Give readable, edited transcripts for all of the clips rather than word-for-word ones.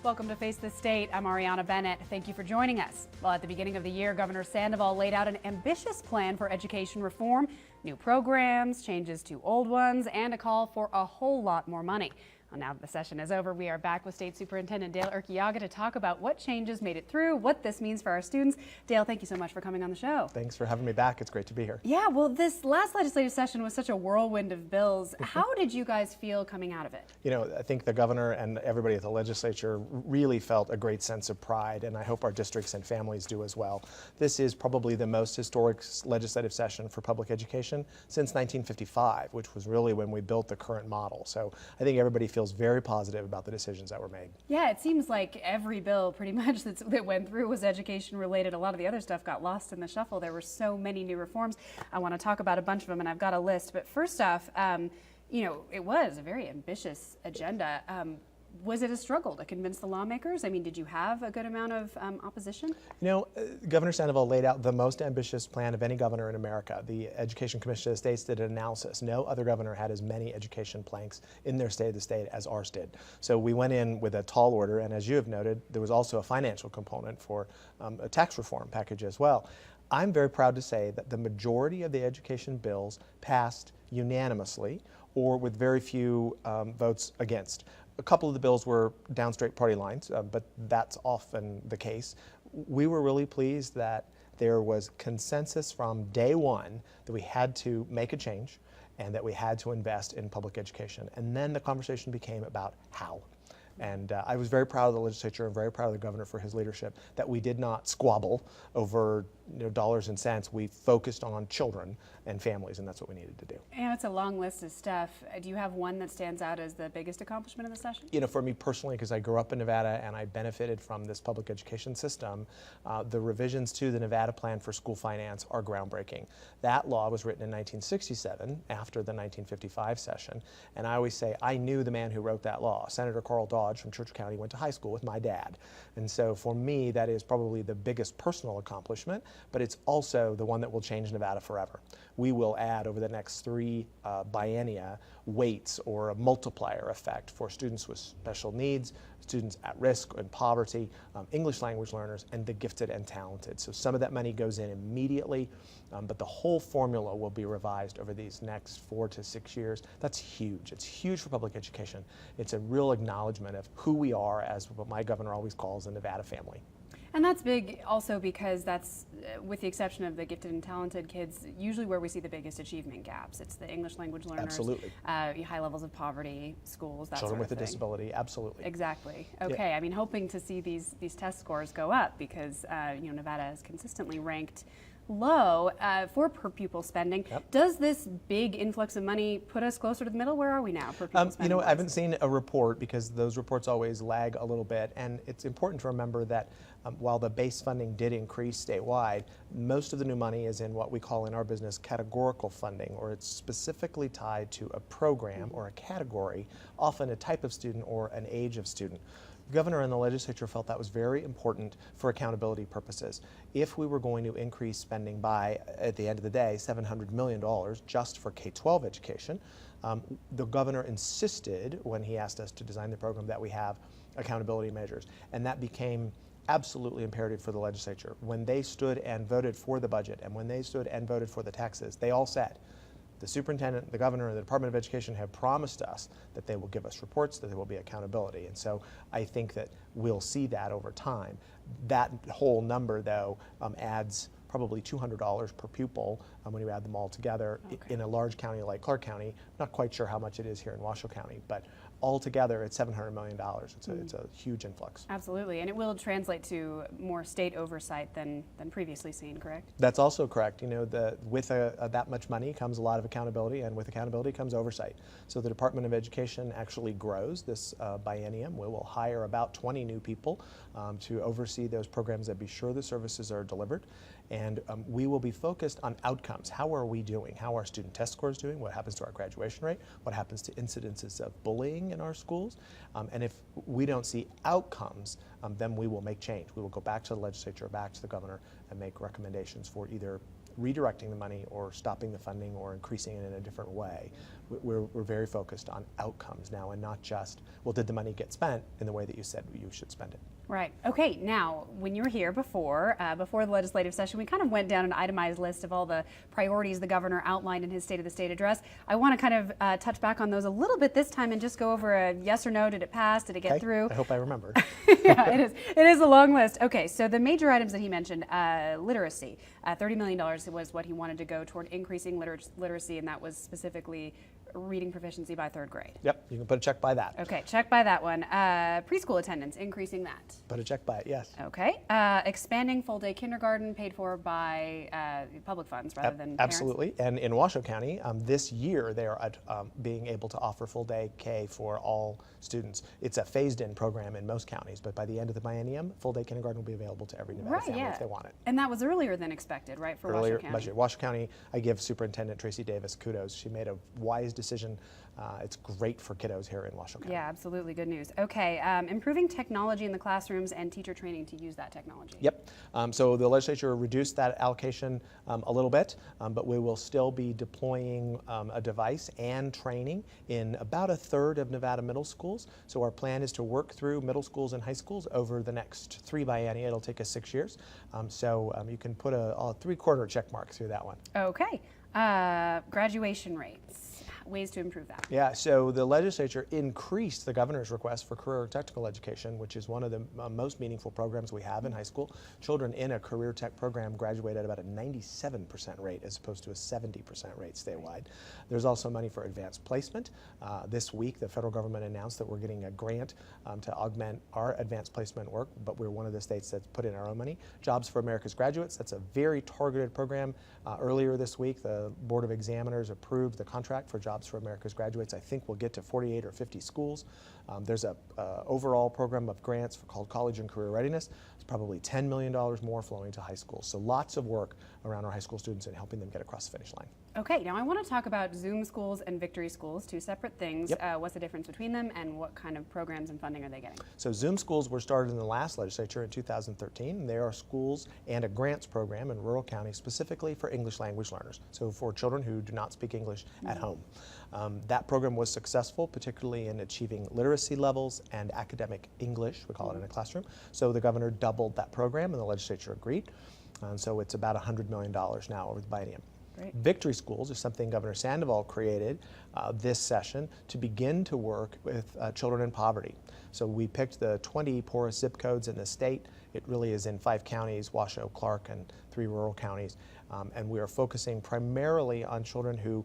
Welcome to Face the State. I'm Ariana Bennett. Thank you for joining us. Well, at the beginning of the year, Governor Sandoval laid out an ambitious plan for education reform, new programs, changes to old ones, and a call for a whole lot more money. Well, now that the session is over, we are back with State Superintendent Dale Urquiaga to talk about what changes made it through, what this means for our students. Dale, thank you so much for coming on the show. Thanks for having me back. It's great to be here. Yeah, well, this last legislative session was such a whirlwind of bills. How did you guys feel coming out of it? You know, I think the governor and everybody at the legislature really felt a great sense of pride, and I hope our districts and families do as well. This is probably the most historic legislative session for public education since 1955, which was really when we built the current model. So I think everybody feels very positive about the decisions that were made. Yeah, it seems like every bill pretty much that went through was education related. A lot of the other stuff got lost in the shuffle. There were so many new reforms. I want to talk about a bunch of them, and I've got a list. But first off, you know, it was a very ambitious agenda. Was it a struggle to convince the lawmakers? I mean, did you have a good amount of opposition? You know, Governor Sandoval laid out the most ambitious plan of any governor in America. The Education Commission of the States did an analysis. No other governor had as many education planks in their state of the state as ours did. So we went in with a tall order, and as you have noted, there was also a financial component for a tax reform package as well. I'm very proud to say that the majority of the education bills passed unanimously or with very few votes against. A couple of the bills were down straight party lines, but that's often the case. We were really pleased that there was consensus from day one that we had to make a change and that we had to invest in public education. And then the conversation became about how. And I was very proud of the legislature and very proud of the governor for his leadership, that we did not squabble over dollars and cents. We focused on children and families, and that's what we needed to do. Yeah, it's a long list of stuff. Do you have one that stands out as the biggest accomplishment of the session? You know, for me personally, because I grew up in Nevada and I benefited from this public education system, the revisions to the Nevada Plan for School Finance are groundbreaking. That law was written in 1967 after the 1955 session, and I always say I knew the man who wrote that law. Senator Carl Dodge from Churchill County went to high school with my dad. And so for me, that is probably the biggest personal accomplishment, but it's also the one that will change Nevada forever. We will add over the next 3 biennia weights or a multiplier effect for students with special needs, students at risk and poverty, English language learners, and the gifted and talented. So some of that money goes in immediately, but the whole formula will be revised over these next 4 to 6 years. That's huge. It's huge for public education. It's a real acknowledgement of who we are as what my governor always calls the Nevada family. And that's big also because that's, with the exception of the gifted and talented kids, usually where we see the biggest achievement gaps. It's the English language learners, absolutely. High levels of poverty, schools, that Children sort of with a thing. disability, absolutely. Exactly. Okay, yeah. I mean, hoping to see these test scores go up because you know, Nevada is consistently ranked low for per pupil spending. Yep. Does this big influx of money put us closer to the middle? Where are we now per pupil spending? You know, I haven't seen a report because those reports always lag a little bit, and it's important to remember that while the base funding did increase statewide, most of the new money is in what we call in our business categorical funding, or it's specifically tied to a program or a category, often a type of student or an age of student. The governor and the legislature felt that was very important for accountability purposes. If we were going to increase spending by, at the end of the day, $700 million just for K-12 education, the governor insisted when he asked us to design the program that we have accountability measures, and that became absolutely imperative for the legislature. When they stood and voted for the budget and when they stood and voted for the taxes, they all said, the superintendent, the governor, and the Department of Education have promised us that they will give us reports, that there will be accountability. And so I think that we'll see that over time. That whole number, though, adds probably $200 per pupil when you add them all together. Okay. In a large county like Clark County. Not quite sure how much it is here in Washoe County, but altogether it's $700 million. It's a huge influx. Absolutely, and it will translate to more state oversight than previously seen, correct? That's also correct. You know, with that much money comes a lot of accountability, and with accountability comes oversight. So the Department of Education actually grows this biennium. We will hire about 20 new people to oversee those programs and be sure the services are delivered. And we will be focused on outcomes. How are we doing? How are student test scores doing? What happens to our graduation rate? What happens to incidences of bullying working in our schools. And if we don't see outcomes, then we will make change. We will go back to the legislature, back to the governor, and make recommendations for either redirecting the money or stopping the funding or increasing it in a different way. We're very focused on outcomes now and not just, well, did the money get spent in the way that you said you should spend it? Right. Okay. Now, when you were here before the legislative session, we kind of went down an itemized list of all the priorities the governor outlined in his State of the State address. I want to kind of touch back on those a little bit this time and just go over a yes or no. Did it pass? Did it get through? I hope I remember. Yeah, it is. It is a long list. Okay. So the major items that he mentioned, literacy, $30 million was what he wanted to go toward increasing literacy, and that was specifically reading proficiency by 3rd grade. Yep, you can put a check by that. Okay, check by that one. Preschool attendance, increasing that. Put a check by it, yes. Okay, expanding full-day kindergarten paid for by public funds rather than parents. Absolutely, and in Washoe County, this year they are being able to offer full-day K for all students. It's a phased-in program in most counties, but by the end of the biennium, full-day kindergarten will be available to every Nevada family if they want it. And that was earlier than expected, right, for Washoe County? Budget. Washoe County, I give Superintendent Tracy Davis kudos. She made a wise decision. It's great for kiddos here in Washoe County. Yeah, absolutely. Good news. Okay, improving technology in the classrooms and teacher training to use that technology. Yep. So the legislature reduced that allocation a little bit, but we will still be deploying a device and training in about 1/3 of Nevada middle schools. So our plan is to work through middle schools and high schools over the next 3 biennia. It'll take us 6 years. So you can put a 3/4 check mark through that one. Okay. Graduation rates. Ways to improve that. Yeah, so the legislature increased the governor's request for career technical education, which is one of the most meaningful programs we have in high school. Children in a career tech program graduate at about a 97% rate as opposed to a 70% rate statewide. There's also money for advanced placement. This week, the federal government announced that we're getting a grant to augment our advanced placement work, but we're one of the states that's put in our own money. Jobs for America's Graduates, that's a very targeted program. Earlier this week, the Board of Examiners approved the contract for Jobs for America's Graduates. I think we'll get to 48 or 50 schools. There's a overall program of grants called College and Career Readiness. It's probably $10 million more flowing to high schools. So lots of work around our high school students and helping them get across the finish line. Okay, now I want to talk about Zoom schools and Victory schools, 2 separate things. Yep. What's the difference between them and what kind of programs and funding are they getting? So Zoom schools were started in the last legislature in 2013. They are schools and a grants program in rural counties specifically for English language learners, so for children who do not speak English at home. That program was successful, particularly in achieving literacy levels and academic English, we call it in a classroom. So the governor doubled that program and the legislature agreed. So it's about $100 million now over the biennium. Great. Victory schools is something Governor Sandoval created this session to begin to work with children in poverty. So we picked the 20 poorest zip codes in the state. It really is in 5 counties, Washoe, Clark, and 3 rural counties. And we are focusing primarily on children who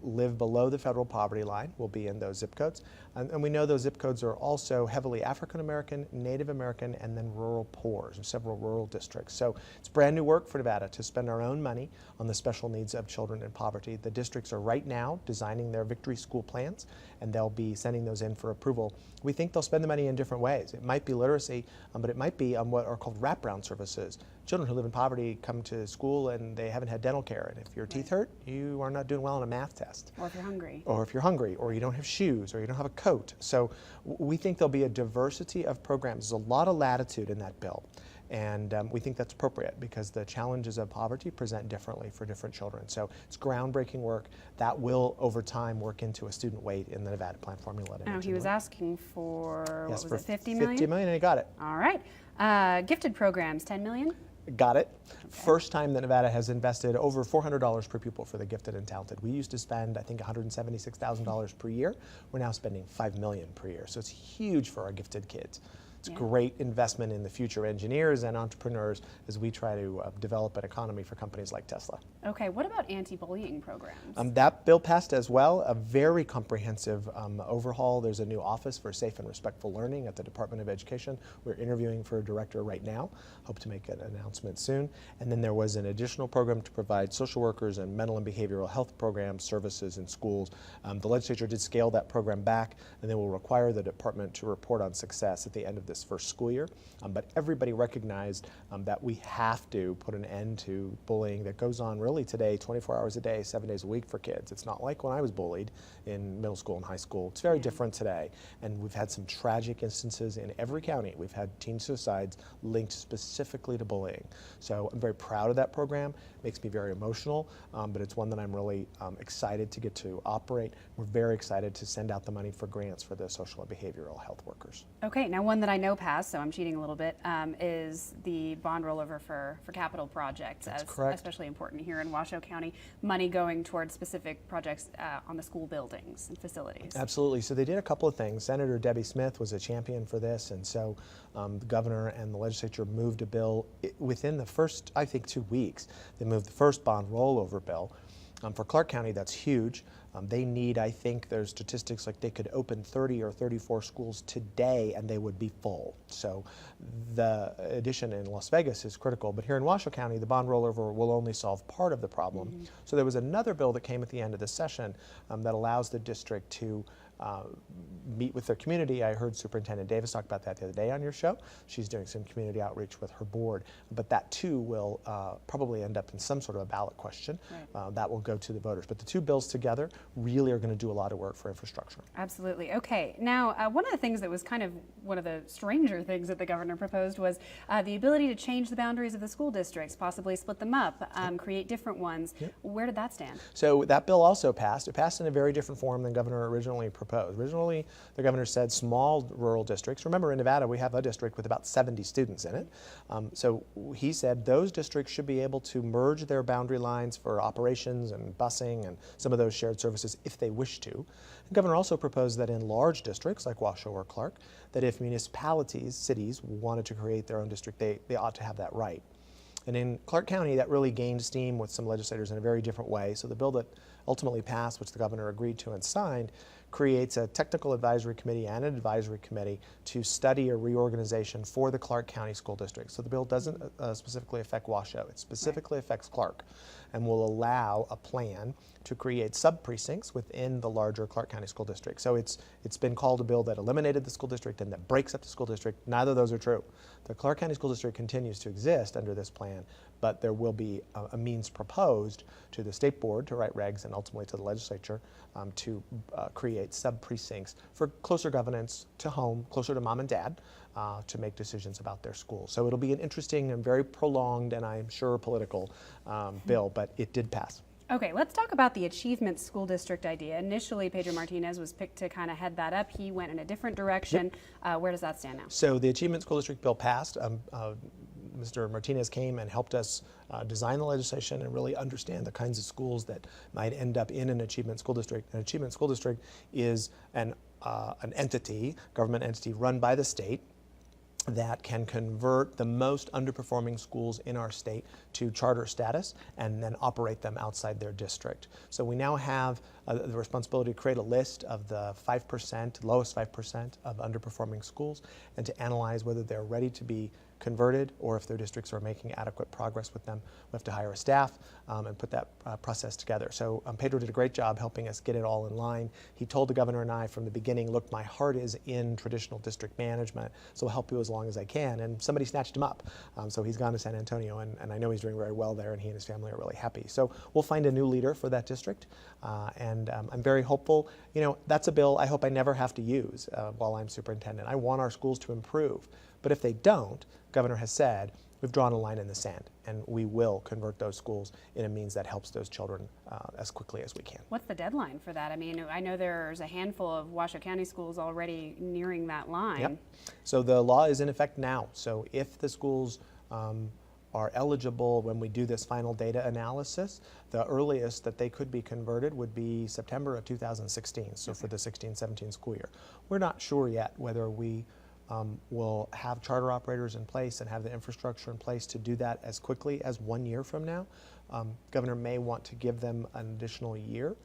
live below the federal poverty line, will be in those zip codes. And we know those zip codes are also heavily African American, Native American, and then rural poor in several rural districts. So it's brand new work for Nevada to spend our own money on the special needs of children in poverty. The districts are right now designing their Victory School plans, and they'll be sending those in for approval. We think they'll spend the money in different ways. It might be literacy, but it might be what are called wraparound services. Children who live in poverty come to school and they haven't had dental care, and if your teeth hurt, you are not doing well on a math test. Or if you're hungry. Or if you're hungry, or you don't have shoes, or you don't have a coat. So we think there'll be a diversity of programs. There's a lot of latitude in that bill. And we think that's appropriate because the challenges of poverty present differently for different children. So it's groundbreaking work that will, over time, work into a student weight in the Nevada Plan Formula. Oh, he was asking for, yes, what was it, $50 million? $50 million, and he got it. All right. Gifted programs, $10 million? Got it. Okay. First time that Nevada has invested over $400 per pupil for the gifted and talented. We used to spend, I think, $176,000 per year. We're now spending $5 million per year. So it's huge for our gifted kids. It's a great investment in the future engineers and entrepreneurs as we try to develop an economy for companies like Tesla. Okay, what about anti-bullying programs? That bill passed as well, a very comprehensive overhaul. There's a new office for safe and respectful learning at the Department of Education. We're interviewing for a director right now. Hope to make an announcement soon. And then there was an additional program to provide social workers and mental and behavioral health programs, services in schools. The legislature did scale that program back, and they will require the department to report on success at the end of this first school year. But everybody recognized that we have to put an end to bullying that goes on really today, 24 hours a day, 7 days a week for kids. It's not like when I was bullied in middle school and high school. It's very different today. And we've had some tragic instances in every county. We've had teen suicides linked specifically to bullying. So I'm very proud of that program. It makes me very emotional, but it's one that I'm really excited to get to operate. We're very excited to send out the money for grants for the social and behavioral health workers. Okay, now one that I know passed, so I'm cheating a little bit, is the bond rollover for capital projects. That's correct. Especially important here in Washoe County, money going towards specific projects on the school buildings and facilities. Absolutely. So they did a couple of things. Senator Debbie Smith was a champion for this, and so the governor and the legislature moved a bill within the first, I think, 2 weeks. They moved the first bond rollover bill. For Clark County, that's huge. They need, I think there's statistics like they could open 30 or 34 schools today and they would be full. So the addition in Las Vegas is critical, but here in Washoe County, the bond rollover will only solve part of the problem. So there was another bill that came at the end of the session that allows the district to meet with their community. I heard Superintendent Davis talk about that the other day on your show. She's doing some community outreach with her board, but that too will probably end up in some sort of a ballot question. Right. That will go to the voters. But the two bills together really are going to do a lot of work for infrastructure. Absolutely. Okay. Now, one of the things that was kind of one of the stranger things that the governor proposed was the ability to change the boundaries of the school districts, possibly split them up, create different ones. Where did that stand? So that bill also passed. It passed in a very different form than governor originally proposed. Originally, the governor said small rural districts. Remember, in Nevada, we have a district with about 70 students in it. So he said those districts should be able to merge their boundary lines for operations and busing and some of those shared services if they wish to. The governor also proposed that in large districts like Washoe or Clark, that if municipalities, cities, wanted to create their own district, they ought to have that right. And in Clark County, that really gained steam with some legislators in a very different way. So the bill that ultimately passed, which the governor agreed to and signed, creates a technical advisory committee and an advisory committee to study a reorganization for the Clark County School District. So the bill doesn't specifically affect Washoe. It specifically affects Clark and will allow a plan to create sub-precincts within the larger Clark County School District. So it's been called a bill that eliminated the school district and that breaks up the school district. Neither of those are true. The Clark County School District continues to exist under this plan, but there will be a means proposed to the state board to write regs and ultimately to the legislature to create sub-precincts for closer governance to home, closer to mom and dad, to make decisions about their schools. So it'll be an interesting and very prolonged and I'm sure political bill, but it did pass. Okay, let's talk about the Achievement School District idea. Initially, Pedro Martinez was picked to kind of head that up. He went in a different direction. Where does that stand now? So the Achievement School District bill passed. Mr. Martinez came and helped us design the legislation and really understand the kinds of schools that might end up in an Achievement School District. An Achievement School District is an entity, government entity run by the state, that can convert the most underperforming schools in our state to charter status and then operate them outside their district. So we now have the responsibility to create a list of the 5%, lowest 5% of underperforming schools and to analyze whether they're ready to be converted or if their districts are making adequate progress with them. We have to hire a staff and put that process together. So Pedro did a great job helping us get it all in line. He told the governor and I from the beginning, look, my heart is in traditional district management, so I'll help you as long as I can. And somebody snatched him up. So he's gone to San Antonio and I know he's doing very well there and he and his family are really happy. So we'll find a new leader for that district and I'm very hopeful. You know, that's a bill I hope I never have to use while I'm superintendent. I want our schools to improve. But if they don't, the governor has said, we've drawn a line in the sand and we will convert those schools in a means that helps those children as quickly as we can. What's the deadline for that? I mean, I know there's a handful of Washoe County schools already nearing that line. Yep. So the law is in effect now. So if the schools are eligible when we do this final data analysis, the earliest that they could be converted would be September of 2016, so for the 16-17 school year. We're not sure yet whether we will have charter operators in place and have the infrastructure in place to do that as quickly as 1 year from now. Governor may want to give them an additional year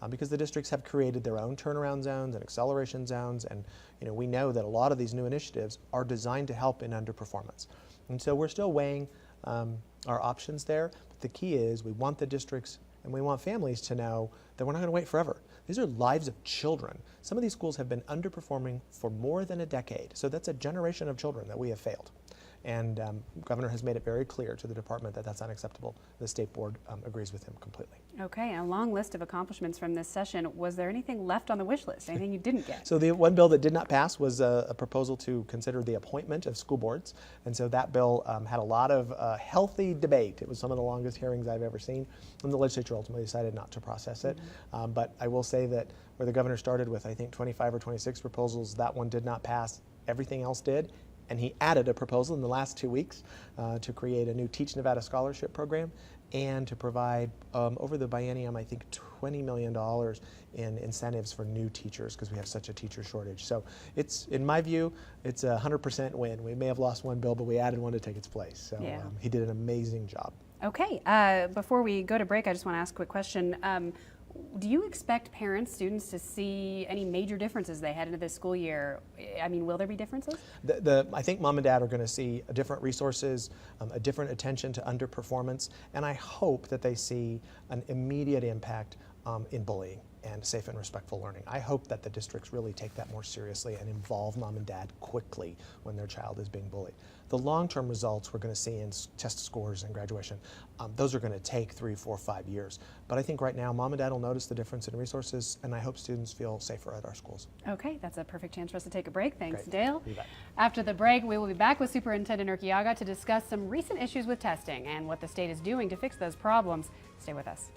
because the districts have created their own turnaround zones and acceleration zones, and we know that a lot of these new initiatives are designed to help in underperformance. And so we're still weighing our options there, but the key is we want the districts and we want families to know that we're not going to wait forever, These are lives of children. Some of these schools have been underperforming for more than a decade. So that's a generation of children that we have failed. And the governor has made it very clear to the department that that's unacceptable. The state board agrees with him completely. Okay, a long list of accomplishments from this session. Was there anything left on the wish list? Anything you didn't get? So the one bill that did not pass was a proposal to consider the appointment of school boards. And so that bill had a lot of healthy debate. It was some of the longest hearings I've ever seen. And the legislature ultimately decided not to process it. But I will say that where the governor started with, I think, 25 or 26 proposals, that one did not pass. Everything else did. And he added a proposal in the last 2 weeks to create a new Teach Nevada scholarship program and to provide over the biennium, I think, $20 million in incentives for new teachers because we have such a teacher shortage. So it's, in my view, it's a 100% win. We may have lost one bill, but we added one to take its place. So yeah. He did an amazing job. Okay, before we go to break, I just want to ask a quick question. Do you expect parents, students to see any major differences they head into this school year? I mean, will there be differences? I think mom and dad are going to see different resources, a different attention to underperformance, and I hope that they see an immediate impact in bullying and safe and respectful learning. I hope that the districts really take that more seriously and involve mom and dad quickly when their child is being bullied. The long-term results we're going to see in test scores and graduation, those are going to take 3, 4, 5 years. But I think right now mom and dad will notice the difference in resources, and I hope students feel safer at our schools. Okay, that's a perfect chance for us to take a break. Thanks, Great. Dale. You bet. After the break, we will be back with Superintendent Urquiaga to discuss some recent issues with testing and what the state is doing to fix those problems. Stay with us.